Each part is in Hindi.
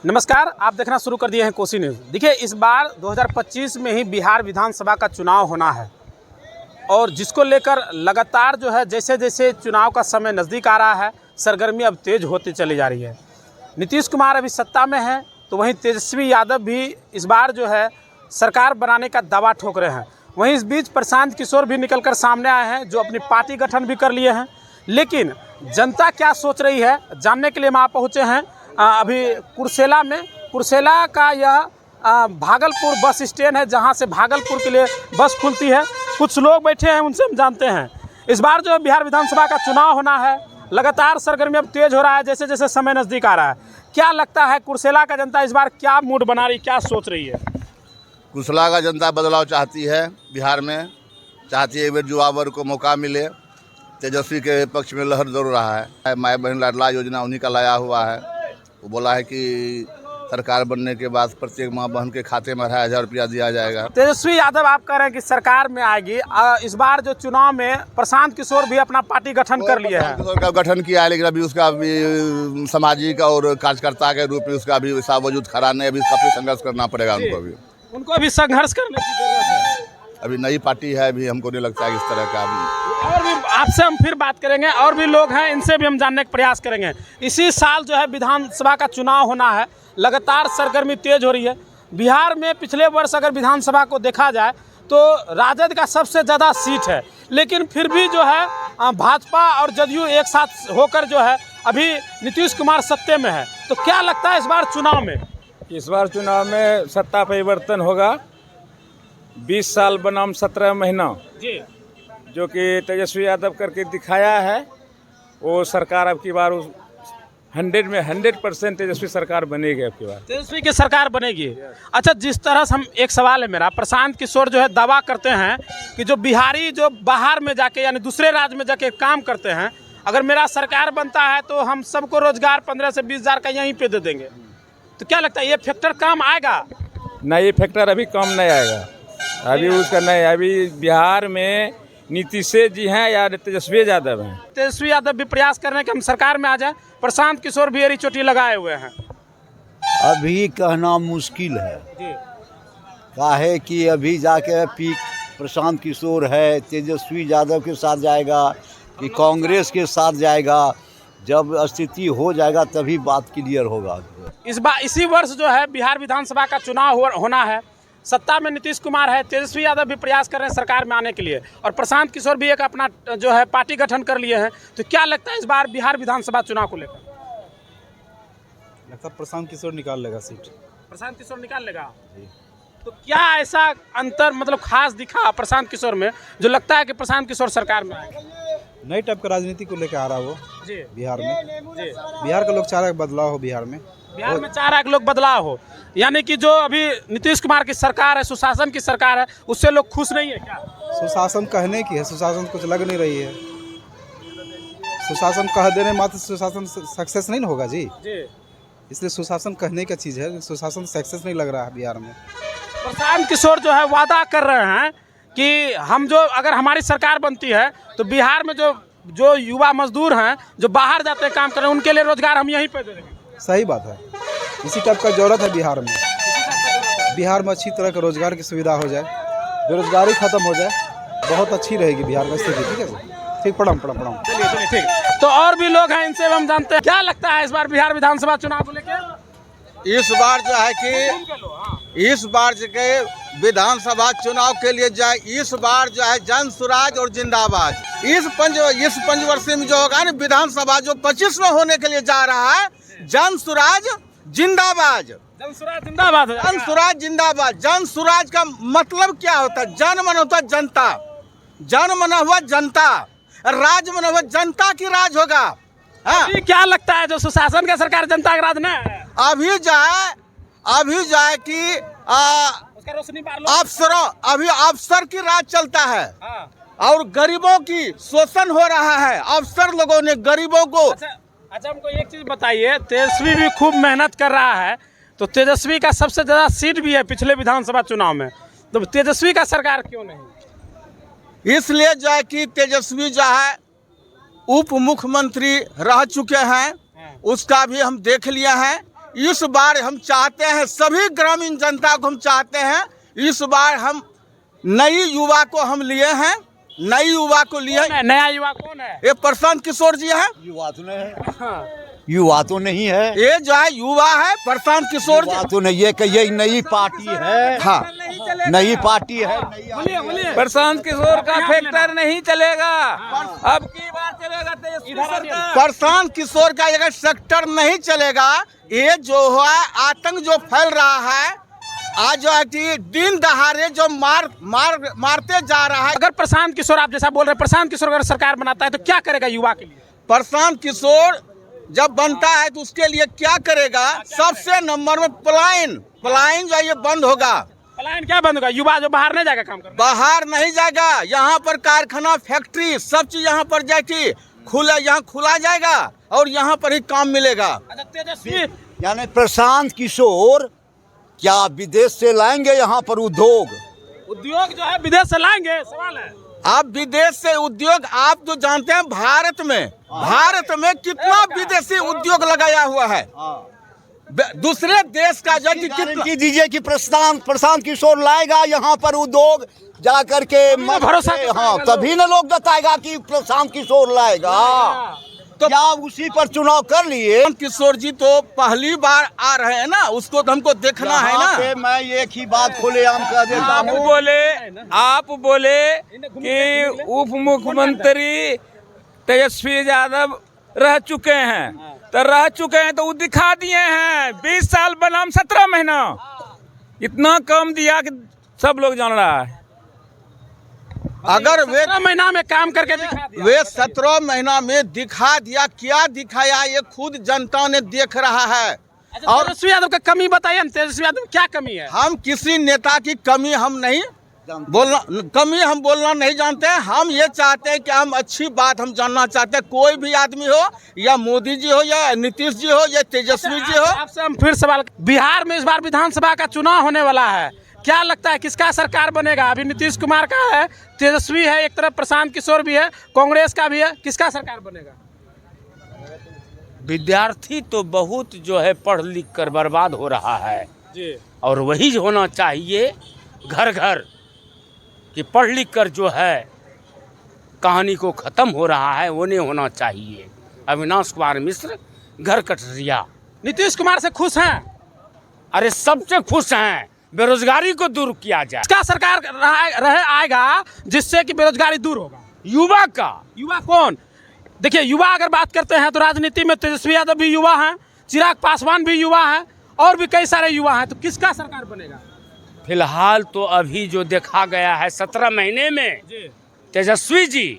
नमस्कार, आप देखना शुरू कर दिए हैं कोसी न्यूज़। देखिए, इस बार 2025 में ही बिहार विधानसभा का चुनाव होना है और जिसको लेकर लगातार जो है जैसे जैसे चुनाव का समय नज़दीक आ रहा है, सरगर्मी अब तेज़ होती चली जा रही है। नीतीश कुमार अभी सत्ता में हैं, तो वहीं तेजस्वी यादव भी इस बार जो है सरकार बनाने का दावा ठोक रहे हैं। वहीं इस बीच प्रशांत किशोर भी निकलकर सामने आए हैं, जो अपनी पार्टी गठन भी कर लिए हैं। लेकिन जनता क्या सोच रही है, जानने के लिए हम आप पहुँचे हैं अभी कुर्सेला में। कुर्सेला का यह भागलपुर बस स्टैंड है, जहां से भागलपुर के लिए बस खुलती है। कुछ लोग बैठे हैं, उनसे हम जानते हैं। इस बार जो बिहार विधानसभा का चुनाव होना है, लगातार सरगर्मी अब तेज हो रहा है जैसे जैसे समय नज़दीक आ रहा है। क्या लगता है कुर्सेला का जनता इस बार क्या मूड बना रही, क्या सोच रही है? कुर्सेला का जनता बदलाव चाहती है, बिहार में चाहती है एक युवा वर्ग को मौका मिले। तेजस्वी के पक्ष में लहर दौड़ रहा है। माई बहन लाडला योजना उन्हीं का लाया हुआ है। वो बोला है कि सरकार बनने के बाद प्रत्येक माँ बहन के खाते में 2,500 रुपया दिया जाएगा। तेजस्वी यादव आप कह रहे हैं कि सरकार में आएगी। इस बार जो चुनाव में प्रशांत किशोर भी अपना पार्टी गठन कर लिया है। किशोर का गठन किया है, लेकिन अभी उसका अभी सामाजिक और कार्यकर्ता के रूप में उसका अभी वैसा वजूद खड़ा नहीं। अभी काफी संघर्ष करना पड़ेगा उनको अभी संघर्ष करने की जरूरत है। अभी नई पार्टी है, अभी हमको नहीं लगता है इस तरह का। और भी आपसे हम फिर बात करेंगे, और भी लोग हैं, इनसे भी हम जानने का प्रयास करेंगे। इसी साल जो है विधानसभा का चुनाव होना है, लगातार सरगर्मी तेज हो रही है। बिहार में पिछले वर्ष अगर विधानसभा को देखा जाए तो राजद का सबसे ज़्यादा सीट है, लेकिन फिर भी जो है भाजपा और जदयू एक साथ होकर जो है अभी नीतीश कुमार सत्ते में है। तो क्या लगता है इस बार चुनाव में? इस बार चुनाव में सत्ता परिवर्तन होगा। 20 साल बनाम 17 महीना जी, जो कि तेजस्वी यादव करके दिखाया है, वो सरकार अब की बार 100% तेजस्वी सरकार बनेगी। अब की बार तेजस्वी की सरकार बनेगी। अच्छा, जिस तरह से हम, एक सवाल है मेरा, प्रशांत किशोर जो है दावा करते हैं कि जो बिहारी जो बाहर में जाके यानी दूसरे राज्य में जाके काम करते हैं, अगर मेरा सरकार बनता है तो हम सबको रोजगार 15 से 20 हज़ार का यहीं पे दे देंगे। तो क्या लगता है ये फैक्टर काम आएगा? नहीं, ये फैक्टर अभी कम नहीं आएगा। अभी उसका नहीं। अभी बिहार में नीतीश जी हैं या तेजस्वी यादव हैं। तेजस्वी यादव भी प्रयास कर रहे हैं कि हम सरकार में आ जाए। प्रशांत किशोर भी एड़ी चोटी लगाए हुए हैं। अभी कहना मुश्किल है, काहे कि अभी जाके पीक प्रशांत किशोर है, तेजस्वी यादव के साथ जाएगा कि कांग्रेस के साथ जाएगा। जब स्थिति हो जाएगा तभी बात क्लियर होगा। इस बार इसी वर्ष जो है बिहार विधानसभा का चुनाव होना है। सत्ता में नीतीश कुमार है, तेजस्वी यादव भी प्रयास कर रहे हैं सरकार में आने के लिए, और प्रशांत किशोर भी एक अपना जो है पार्टी गठन कर लिए हैं। तो क्या लगता है इस बार बिहार विधानसभा चुनाव को लेकर? लगता प्रशांत किशोर निकाल लेगा सीट। प्रशांत किशोर निकाल लेगा। तो क्या ऐसा अंतर मतलब खास दिखा प्रशांत किशोर में जो लगता है कि प्रशांत किशोर सरकार में आएगा? नई टाइप का राजनीति को लेकर आ रहा वो जी, बिहार में। जी, बिहार का लोग चाह रहे बदलाव हो बिहार में। बिहार में चाह रहा है कि लोग बदलाव हो, यानी कि जो अभी नीतीश कुमार की सरकार है, सुशासन की सरकार है, उससे लोग खुश नहीं है क्या? सुशासन कहने की है, सुशासन कुछ लग नहीं रही है। सुशासन कह देने मात्र सुशासन सक्सेस नहीं होगा जी। इसलिए सुशासन कहने का चीज़ है, सुशासन सक्सेस नहीं लग रहा है बिहार में। प्रशांत किशोर जो है वादा कर रहे हैं कि हम जो अगर हमारी सरकार बनती है तो बिहार में जो युवा मजदूर हैं जो बाहर जाते हैं काम करने, उनके लिए रोजगार हम यहीं पे दे देंगे। सही बात है, इसी टाइप का जरूरत है बिहार में। बिहार में अच्छी तरह का रोजगार की सुविधा हो जाए, बेरोजगारी खत्म हो जाए, बहुत अच्छी रहेगी बिहार में स्थिति। ठीक है सर, ठीक, प्रणाम। चलिए ठीक। तो और भी लोग हैं, इनसे हम जानते हैं क्या लगता है इस बार बिहार विधानसभा चुनाव को लेकर? इस बार जो है कि इस बार जो के विधानसभा चुनाव के लिए जो है, इस बार जो है जन स्वराज और जिंदाबाद। इस पंचवर्षीय में जो होगा ना विधानसभा जो 25 में होने के लिए जा रहा है, जन स्वराज जिंदाबाद। जन स्वराज जिंदाबाद। जन स्वराज जिंदाबाद। जन स्वराज का मतलब क्या होता है? जन मन होता है जनता, जन मना हुआ जनता, राज मना हुआ जनता की राज होगा। हाँ, क्या लगता है जो सुशासन का सरकार जनता का राज ना है? अभी जाए कि अफसर की राज चलता है। हाँ। और गरीबों की शोषण हो रहा है। अफसर लोगों ने गरीबों को। अच्छा, हमको एक चीज बताइए, तेजस्वी भी खूब मेहनत कर रहा है, तो तेजस्वी का सबसे ज्यादा सीट भी है पिछले विधानसभा चुनाव में, तो तेजस्वी का सरकार क्यों नहीं? इसलिए जो है कि तेजस्वी जो है उप मुख्यमंत्री रह चुके हैं, उसका भी हम देख लिया है इस बार हम चाहते हैं, सभी ग्रामीण जनता को हम चाहते हैं, इस बार हम नई युवा को हम लिए हैं, नई युवा को लिए। नया युवा कौन है? ये प्रशांत किशोर जी है। युवा तो नहीं है, युवा तो नहीं है, ये जो है युवा है प्रशांत किशोर युवा जी। तो नहीं है कि ये नई पार्टी है। हाँ, नई पार्टी है। प्रशांत किशोर का फैक्टर नहीं चलेगा, अब की बार चलेगा तेजस्वी सरकार। प्रशांत किशोर का अगर सेक्टर नहीं चलेगा, ये जो है आतंक जो फैल रहा है, आज जो है कि दिन दहाड़े जो मारते जा रहा है। अगर प्रशांत किशोर, आप जैसा बोल रहे हैं, प्रशांत किशोर अगर सरकार बनाता है तो क्या करेगा युवा के लिए? प्रशांत किशोर जब बनता है तो उसके लिए क्या करेगा? सबसे नंबर में पलायन जो है ये बंद होगा। पलायन क्या बंद होगा? युवा जो बाहर नहीं जाएगा काम करने? बाहर नहीं जाएगा, यहाँ पर कारखाना फैक्ट्री सब चीज यहाँ पर जाएगी, यहाँ खुला जाएगा और यहाँ पर ही काम मिलेगा। अच्छा, तेजस्वी यानी प्रशांत किशोर क्या विदेश से लाएंगे यहाँ पर उद्योग जो है विदेश से लाएंगे? सवाल है। आप विदेश से उद्योग, आप जो जानते हैं भारत में कितना विदेशी उद्योग लगाया हुआ है, दूसरे देश का जो गारंटी दीजिए कि प्रशांत किशोर लाएगा यहाँ पर उद्योग जा करके भरोसा हाँ, तभी न लोग बताएगा कि प्रशांत किशोर लाएगा। तो क्या उसी पर चुनाव कर लिए? किशोर जी तो पहली बार आ रहे हैं ना, उसको तो हमको देखना है ना। मैं एक ही बात खुलेआम कह देता हूँ। आप बोले कि उप मुख्यमंत्री तेजस्वी यादव रह चुके हैं, तो वो दिखा दिए हैं। 20 साल बनाम 17 महीना, इतना कम दिया कि सब लोग जान रहा है। अगर वे 17 महीना में काम करके दिखा दिया, वे 17 महीना में दिखा दिया, क्या दिखाया ये खुद जनता ने देख रहा है। अच्छा, और तेजस्वी यादव का कमी बताइए ना, तेजस्वी यादव क्या कमी है? हम किसी नेता की कमी हम नहीं बोलना नहीं जानते हैं। हम ये चाहते हैं कि हम अच्छी बात हम जानना चाहते हैं। कोई भी आदमी हो, या मोदी जी हो, या नीतीश जी हो, या तेजस्वी जी हो। आपसे हम फिर सवाल, बिहार में इस बार विधानसभा का चुनाव होने वाला है, क्या लगता है किसका सरकार बनेगा? अभी नीतीश कुमार का है, तेजस्वी है, एक तरफ प्रशांत किशोर भी है, कांग्रेस का भी है, किसका सरकार बनेगा? विद्यार्थी तो बहुत जो है पढ़ लिख कर बर्बाद हो रहा है जी। और वही होना चाहिए घर घर कि पढ़ लिख कर जो है कहानी को ख़त्म हो रहा है, वो नहीं होना चाहिए। अविनाश कुमार मिश्र, घर कटरिया। नीतीश कुमार से खुश हैं? अरे सबसे खुश हैं, बेरोजगारी को दूर किया जाए। किसका सरकार आएगा जिससे कि बेरोजगारी दूर होगा? युवा का। युवा कौन? देखिए, युवा अगर बात करते हैं तो राजनीति में तेजस्वी यादव भी युवा हैं, चिराग पासवान भी युवा हैं, और भी कई सारे युवा हैं। तो किसका सरकार बनेगा? फिलहाल तो अभी जो देखा गया है 17 महीने में तेजस्वी जी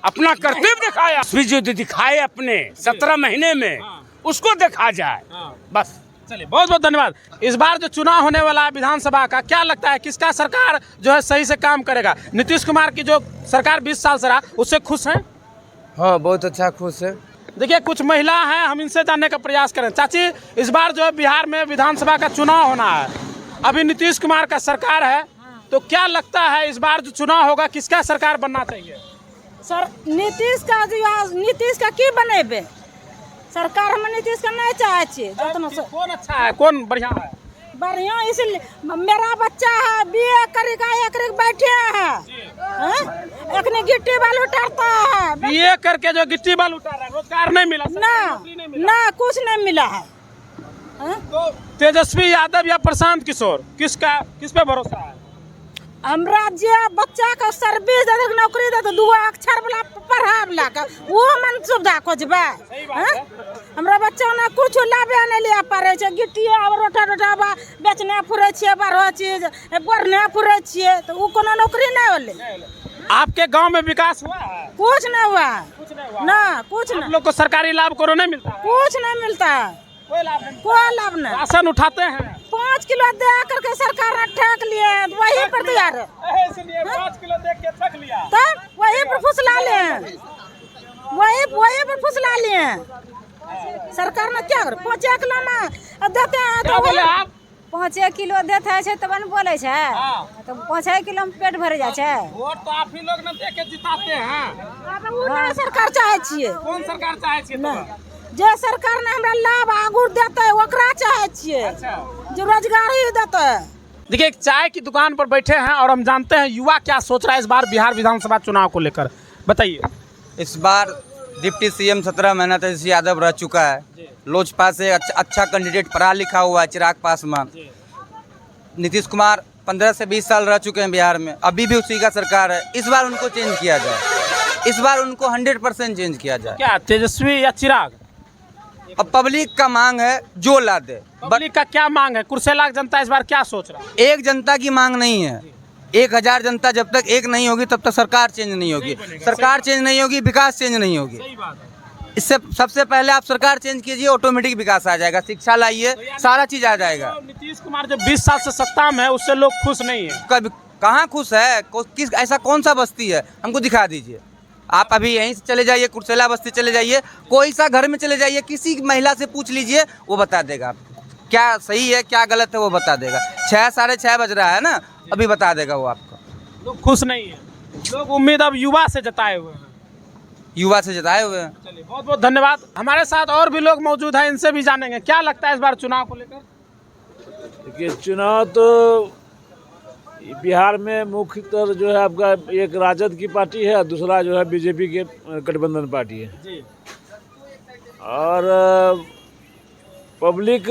अपना कर्तव्य दिखाया। तेजस्वी जी दिखाए अपने 17 महीने में, उसको देखा जाए बस। चलिए, बहुत बहुत धन्यवाद। इस बार जो चुनाव होने वाला है विधानसभा का, क्या लगता है किसका सरकार जो है सही से काम करेगा? नीतीश कुमार की जो सरकार 20 साल से रहा, उससे खुश हैं? हाँ, बहुत अच्छा, खुश है। देखिए, कुछ महिला हैं, हम इनसे जानने का प्रयास करें। चाची, इस बार जो है बिहार में विधानसभा का चुनाव होना है, अभी नीतीश कुमार का सरकार है, तो क्या लगता है इस बार जो चुनाव होगा किसका सरकार बनना चाहिए? सर, नीतीश का की बनेबे सरकार? हम नीतीश का नहीं चाहे छिए। कौन अच्छा है, कौन बढ़िया है? बढ़िया, इसलिए मेरा बच्चा है, BA करेगा, एक बैठे हैं, एक ने गिट्टी बालू उठाता है। BA करके जो गिट्टी बालू उठा रहा है, रोजगार नहीं मिला, ना कुछ नहीं मिला है। तो तेजस्वी यादव या प्रशांत किशोर, किस पे भरोसा है? हमरा जे बच्चा का सर्विस दे, नौकरी दे, 2 अक्षर वाला पढ़ावला का वो मन सुविधा खोजबे। हमरा बच्चा ने कुछ लाभे नहीं लिया पारे छै, गिट्टी और रोटा बेचने फुरे छिए, बारह चीज बढ़ने फुरे छिए, तो वो कोनो नौकरी नहीं होले। आपके गांव में विकास हुआ है? कुछ नहीं हुआ, ना कुछ नहीं। लोग को सरकारी लाभ को नहीं मिलता? कुछ नहीं मिलता, कोई लाभ नहीं। राशन उठाते हैं, 5 किलो दे करके सरकार ने ठेक लिए, वही पर दिया रे, इसलिए 5 किलो दे के ठेक लिया, तब वही पर फुसला लिए, वही पर फुसला लिए। सरकार ने क्या करे? 5 किलो में देते हैं तो बोले आप 5 किलो देते हैं तब न बोले छे, तो 5 किलो में पेट भर जाए छे। वोट तो आप ही लोग ने दे के जिताते हैं। अब वो सरकार चाहे छिए। कौन सरकार चाहे छिए? जे सरकार ने हमरा लाभ आगू देते ओकरा चाहे छिए, जो रोजगारी देते। देखिए, एक चाय की दुकान पर बैठे हैं और हम जानते हैं युवा क्या सोच रहा है इस बार बिहार विधानसभा चुनाव को लेकर। बताइए। इस बार डिप्टी सीएम 17 महीना तेजस्वी यादव रह चुका है। लोजपा से अच्छा कैंडिडेट पढ़ा लिखा हुआ है चिराग पासवान। नीतीश कुमार 15 से 20 साल रह चुके हैं बिहार में, अभी भी उसी का सरकार है। इस बार उनको चेंज किया जाए, इस बार उनको 100% चेंज किया जाए। क्या तेजस्वी या चिराग? अब पब्लिक का मांग है जो ला दे। पब्लिक का क्या मांग है? कुर्सेला जनता इस बार क्या सोच रहा है? एक जनता की मांग नहीं है, 1000 जनता जब तक एक नहीं होगी तब तक सरकार चेंज नहीं होगी। सरकार चेंज नहीं होगी, विकास चेंज नहीं होगी। इससे सबसे पहले आप सरकार चेंज कीजिए, ऑटोमेटिक विकास आ जाएगा। शिक्षा लाइए, सारा चीज आ जाएगा। नीतीश कुमार जो 20 साल से सत्ता में है उससे लोग खुश नहीं है। कभी कहाँ खुश है? किस ऐसा कौन सा बस्ती है, हमको दिखा दीजिए। आप अभी यहीं से चले जाइए, कुर्सेला बस्ती चले जाइए, कोई सा घर में चले जाइए, किसी महिला से पूछ लीजिए, वो बता देगा आपको क्या सही है क्या गलत है, वो बता देगा। 6 साढ़े 6 बज रहा है ना, अभी बता देगा वो आपको। लोग खुश नहीं है, लोग उम्मीद अब युवा से जताए हुए हैं। युवा से जताए हुए हैं। चलिए, बहुत बहुत धन्यवाद। हमारे साथ और भी लोग मौजूद हैं, इनसे भी जानेंगे क्या लगता है इस बार चुनाव को लेकर। देखिए, चुनाव तो बिहार में मुख्यतः जो है आपका एक राजद की पार्टी है, दूसरा जो है बीजेपी के गठबंधन पार्टी है। और पब्लिक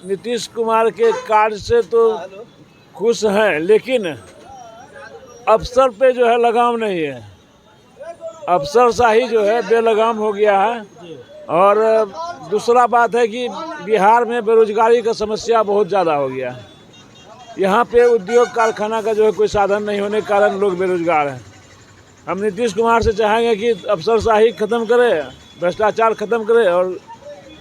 नीतीश कुमार के कार्य से तो खुश हैं, लेकिन अफसर पे जो है लगाम नहीं है। अफसरशाही जो है बेलगाम हो गया है। और दूसरा बात है कि बिहार में बेरोजगारी का समस्या बहुत ज़्यादा हो गया है। यहाँ पे उद्योग कारखाना का जो है कोई साधन नहीं होने के कारण लोग बेरोजगार हैं। हम नीतीश कुमार से चाहेंगे कि अफसरशाही खत्म करे, भ्रष्टाचार खत्म करे और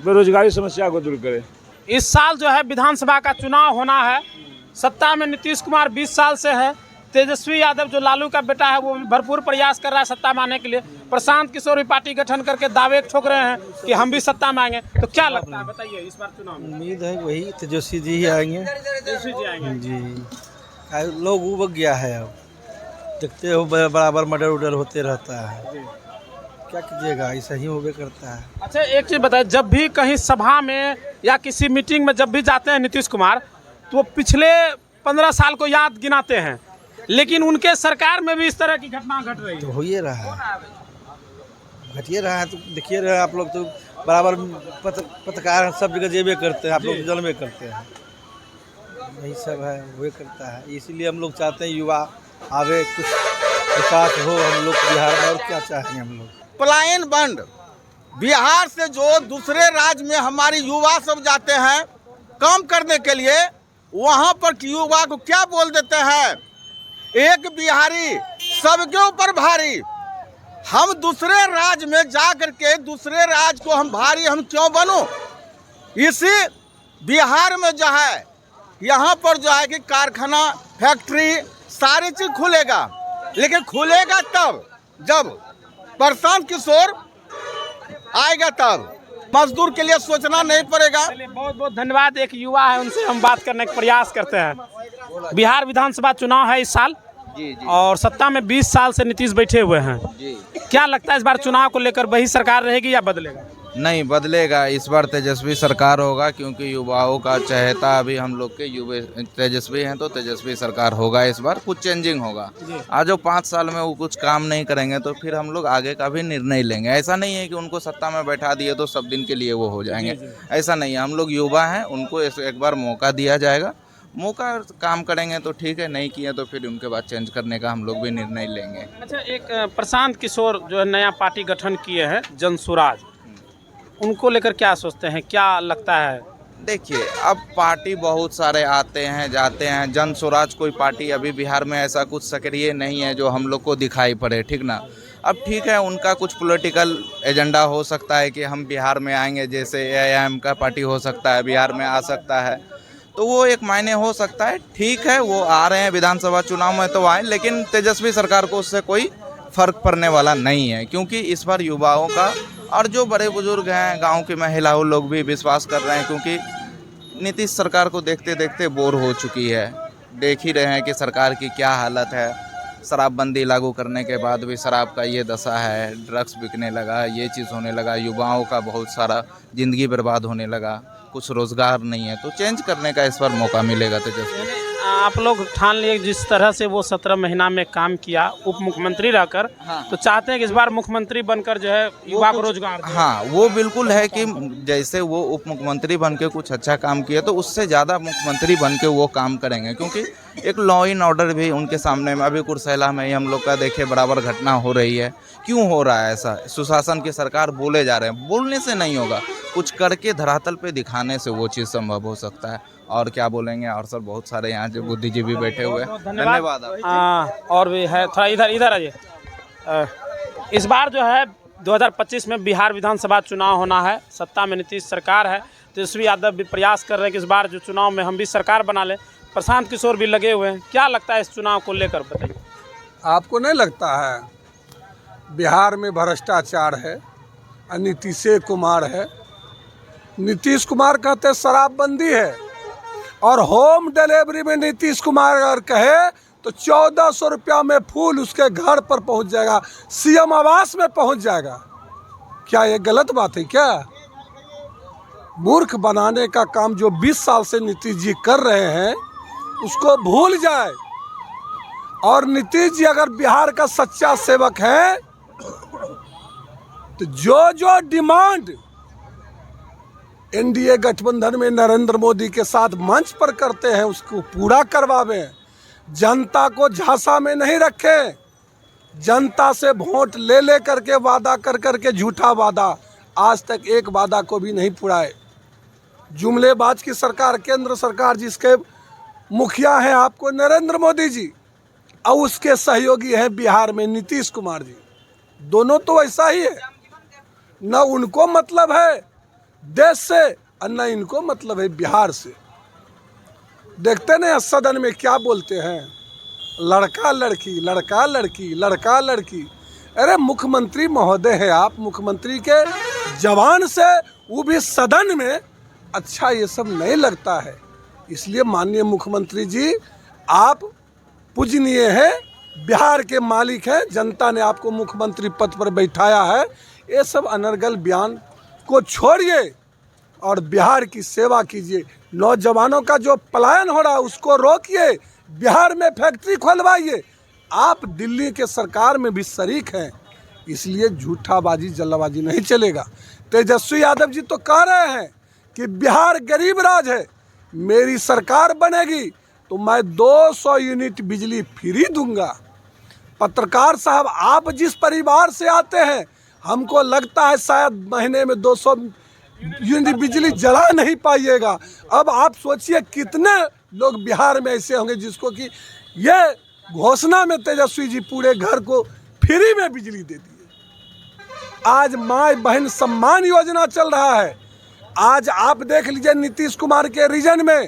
बेरोजगारी समस्या को दूर करे। इस साल जो है विधानसभा का चुनाव होना है। सत्ता में नीतीश कुमार 20 साल से है। तेजस्वी यादव जो लालू का बेटा है वो भरपूर प्रयास कर रहा है सत्ता में आने के लिए। प्रशांत किशोर भी पार्टी गठन करके दावे ठोक रहे हैं कि हम भी सत्ता में आएंगे। तो क्या लगता है, बताइए इस बार चुनाव में? उम्मीद है वही तेजस्वी जी ही आएंगे। तेजस्वी जी आएंगे जी। लोग उबक गया है, अब देखते हो बराबर मर्डर उडर होते रहता है, क्या कीजिएगा, ऐसा ही होबे करता है। अच्छा, एक चीज़ बताइए, जब भी कहीं सभा में या किसी मीटिंग में जब भी जाते हैं नीतीश कुमार, तो वो पिछले 15 साल को याद गिनाते हैं, लेकिन उनके सरकार में भी इस तरह की घटना घट रही है। तो हो ही रहा है, घटिए रहा है। तो देखिए रहे आप लोग, तो बराबर पत्रकार सब जगह जेबे करते हैं, आप लोग जलवे करते हैं, यही सब है, वही करता है। इसीलिए हम लोग चाहते हैं युवा आवे, कुछ विकास हो हम लोग बिहार में, और क्या चाहेंगे हम लोग। पलायन बंद बिहार से जो दूसरे राज्य में हमारे युवा सब जाते हैं काम करने के लिए, वहाँ पर युवा को क्या बोल देते हैं, एक बिहारी सबके ऊपर भारी। हम दूसरे राज्य में जा करके दूसरे राज्य को हम भारी हम क्यों बनूं? इसी बिहार में जो है यहाँ पर जो है कि कारखाना फैक्ट्री सारी चीज खुलेगा, लेकिन खुलेगा तब जब प्रशांत किशोर आएगा, तब मजदूर के लिए सोचना नहीं पड़ेगा। बहुत बहुत धन्यवाद। एक युवा है, उनसे हम बात करने का प्रयास करते हैं। बिहार विधानसभा चुनाव है इस साल, और सत्ता में 20 साल से नीतीश बैठे हुए हैं। क्या लगता है इस बार चुनाव को लेकर वही सरकार रहेगी या बदलेगा? नहीं, बदलेगा। इस बार तेजस्वी सरकार होगा, क्योंकि युवाओं का चहेता अभी हम लोग के युवा तेजस्वी हैं, तो तेजस्वी सरकार होगा। इस बार कुछ चेंजिंग होगा। आज जो 5 साल में वो कुछ काम नहीं करेंगे तो फिर हम लोग आगे का भी निर्णय लेंगे। ऐसा नहीं है कि उनको सत्ता में बैठा दिए तो सब दिन के लिए वो हो जाएंगे, ऐसा नहीं है। हम लोग युवा हैं, उनको एक बार मौका दिया जाएगा। मौका काम करेंगे तो ठीक है, नहीं किए तो फिर उनके बाद चेंज करने का हम लोग भी निर्णय लेंगे। अच्छा, एक प्रशांत किशोर जो है नया पार्टी गठन किए हैं जनसुराज, उनको लेकर क्या सोचते हैं, क्या लगता है? देखिए, अब पार्टी बहुत सारे आते हैं जाते हैं। जनसुराज कोई पार्टी अभी बिहार में ऐसा कुछ सक्रिय नहीं है जो हम लोग को दिखाई पड़े, ठीक ना। अब ठीक है, उनका कुछ पॉलिटिकल एजेंडा हो सकता है कि हम बिहार में आएंगे, जैसे AIM का पार्टी हो सकता है बिहार में आ सकता है, तो वो एक मायने हो सकता है। ठीक है, वो आ रहे हैं विधानसभा चुनाव में तो आए, लेकिन तेजस्वी सरकार को उससे कोई फर्क पड़ने वाला नहीं है, क्योंकि इस बार युवाओं का और जो बड़े बुजुर्ग हैं, गांव की महिलाओं लोग भी विश्वास कर रहे हैं, क्योंकि नीतीश सरकार को देखते देखते बोर हो चुकी है। देख ही रहे हैं कि सरकार की क्या हालत है। शराबबंदी लागू करने के बाद भी शराब का ये दशा है, ड्रग्स बिकने लगा, ये चीज़ होने लगा, युवाओं का बहुत सारा ज़िंदगी बर्बाद होने लगा, कुछ रोज़गार नहीं है। तो चेंज करने का इस पर मौका मिलेगा तेजस्वी। आप लोग ठान लिए जिस तरह से वो 17 महीना में काम किया उप मुख्यमंत्री रहकर, तो चाहते हैं कि इस बार मुख्यमंत्री बनकर जो है युवा को रोजगार दें। हाँ, वो बिल्कुल है कि जैसे वो उप मुख्यमंत्री बन के कुछ अच्छा काम किया तो उससे ज़्यादा मुख्यमंत्री बन के वो काम करेंगे, क्योंकि एक लॉ एंड ऑर्डर भी उनके सामने में अभी कुर्सेला में ही हम लोग का देखे बराबर घटना हो रही है। क्यों हो रहा है ऐसा? सुशासन की सरकार बोले जा रहे हैं, बोलने से नहीं होगा, कुछ करके धरातल पे दिखाने से वो चीज़ संभव हो सकता है। और क्या बोलेंगे, और सर बहुत सारे यहाँ जो बुद्धिजीवी बैठे हुए हैं। धन्यवाद। और भी है, थोड़ा इधर आइए। इस बार जो है 2025 में बिहार विधानसभा चुनाव होना है, सत्ता में नीतीश सरकार है। तेजस्वी यादव भी प्रयास कर रहे हैं कि इस बार जो चुनाव में हम भी सरकार बना लें। प्रशांत किशोर भी लगे हुए हैं, क्या लगता है इस चुनाव को लेकर, बताइए। आपको नहीं लगता है बिहार में भ्रष्टाचार है, नीतीश कुमार है? नीतीश कुमार कहते शराबबंदी है, और होम डिलीवरी में नीतीश कुमार अगर कहे तो 1400 रुपया में फूल उसके घर पर पहुंच जाएगा, सीएम आवास में पहुंच जाएगा। क्या ये गलत बात है क्या? मूर्ख बनाने का काम जो 20 साल से नीतीश जी कर रहे हैं उसको भूल जाए। और नीतीश जी अगर बिहार का सच्चा सेवक है तो जो डिमांड एनडीए गठबंधन में नरेंद्र मोदी के साथ मंच पर करते हैं उसको पूरा करवावें। जनता को झांसा में नहीं रखें। जनता से वोट ले करके वादा कर करके झूठा वादा, आज तक एक वादा को भी नहीं पुराए। जुमलेबाज की सरकार, केंद्र सरकार जिसके मुखिया हैं आपको नरेंद्र मोदी जी, और उसके सहयोगी हैं बिहार में नीतीश कुमार जी। दोनों तो ऐसा ही है, न उनको मतलब है देश से और न इनको मतलब है बिहार से। देखते नहीं सदन में क्या बोलते हैं, लड़का लड़की, लड़का लड़की, लड़का लड़की। अरे मुख्यमंत्री महोदय हैं आप, मुख्यमंत्री के जवान से वो भी सदन में, अच्छा ये सब नहीं लगता है। इसलिए माननीय मुख्यमंत्री जी आप पूजनीय हैं, बिहार के मालिक हैं, जनता ने आपको मुख्यमंत्री पद पर बैठाया है। ये सब अनर्गल बयान को छोड़िए और बिहार की सेवा कीजिए। नौजवानों का जो पलायन हो रहा है उसको रोकिए, बिहार में फैक्ट्री खोलवाइए। आप दिल्ली के सरकार में भी शरीक हैं, इसलिए झूठाबाजी जल्दबाजी नहीं चलेगा। तेजस्वी यादव जी तो कह रहे हैं कि बिहार गरीब राज है, मेरी सरकार बनेगी तो मैं 200 यूनिट बिजली फ्री दूंगा। पत्रकार साहब, आप जिस परिवार से आते हैं हमको लगता है शायद महीने में 200 यूनिट बिजली जला नहीं पाइएगा। अब आप सोचिए कितने लोग बिहार में ऐसे होंगे जिसको कि ये घोषणा में तेजस्वी जी पूरे घर को फ्री में बिजली दे दिए। आज माँ बहन सम्मान योजना चल रहा है। आज आप देख लीजिए नीतीश कुमार के रीजन में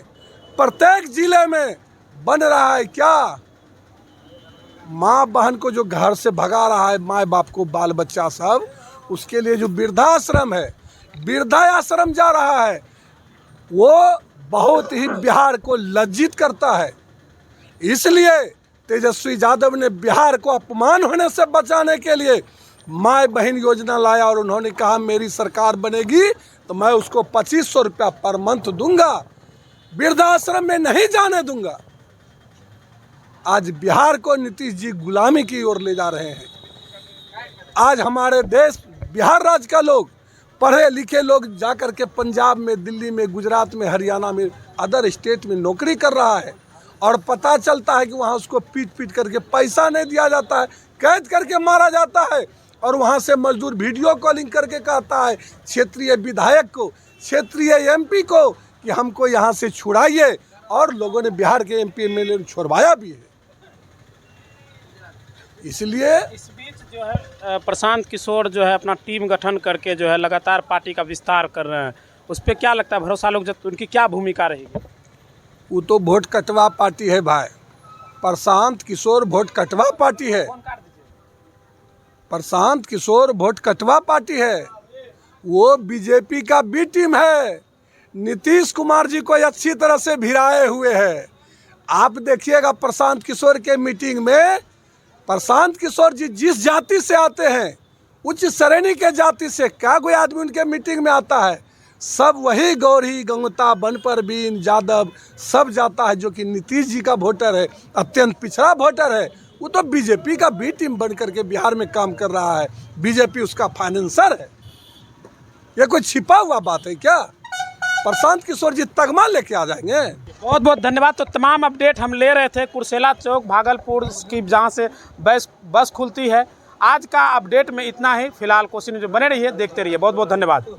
प्रत्येक जिले में बन रहा है क्या, माँ बहन को जो घर से भगा रहा है, माँ बाप को, बाल बच्चा सब, उसके लिए जो वृद्धाश्रम है, वृद्धाश्रम जा रहा है, वो बहुत ही बिहार को लज्जित करता है। इसलिए तेजस्वी यादव ने बिहार को अपमान होने से बचाने के लिए माँ बहन योजना लाया और उन्होंने कहा मेरी सरकार बनेगी तो मैं उसको 2500 रुपया पर मंथ दूंगा, वृद्धाश्रम में नहीं जाने दूंगा। आज बिहार को नीतीश जी गुलामी की ओर ले जा रहे हैं। आज हमारे देश बिहार राज्य का लोग, पढ़े लिखे लोग जाकर के पंजाब में, दिल्ली में, गुजरात में, हरियाणा में, अदर स्टेट में नौकरी कर रहा है और पता चलता है कि वहाँ उसको पीट पीट करके पैसा नहीं दिया जाता है, कैद करके मारा जाता है। और वहाँ से मजदूर वीडियो कॉलिंग करके कहता है क्षेत्रीय विधायक को, क्षेत्रीय एमपी को कि हमको यहाँ से छुड़ाइए, और लोगों ने बिहार के एमपी एमएलए छुड़वाया भी है। इसलिए इस बीच जो है प्रशांत किशोर जो है अपना टीम गठन करके जो है लगातार पार्टी का विस्तार कर रहे हैं, उस पर क्या लगता है, भरोसा लोग जब उनकी क्या भूमिका रहेगी? वो तो वोट कटवा पार्टी है भाई, प्रशांत किशोर वोट कटवा पार्टी है। प्रशांत किशोर वोट कटवा पार्टी है, वो बीजेपी का बी टीम है, नीतीश कुमार जी को अच्छी तरह से भिड़ाए हुए है। आप देखिएगा प्रशांत किशोर के मीटिंग में प्रशांत किशोर जी जिस जाति से आते हैं, उच्च श्रेणी के जाति से, क्या कोई आदमी उनके मीटिंग में आता है? सब वही गौरी, गंगता, बनपरवीन, यादव सब जाता है, जो कि नीतीश जी का वोटर है, अत्यंत पिछड़ा वोटर है। वो तो बीजेपी का बी टीम बन करके बिहार में काम कर रहा है, बीजेपी उसका फाइनेंसर है। ये कोई छिपा हुआ बात है क्या? प्रशांत किशोर जी तगमा लेके आ जाएंगे। बहुत बहुत धन्यवाद। तो तमाम अपडेट हम ले रहे थे कुर्सेला चौक भागलपुर की, जहां से बस खुलती है। आज का अपडेट में इतना ही। फिलहाल कोसी न्यूज़ बने रहिए, देखते रहिए। बहुत बहुत धन्यवाद।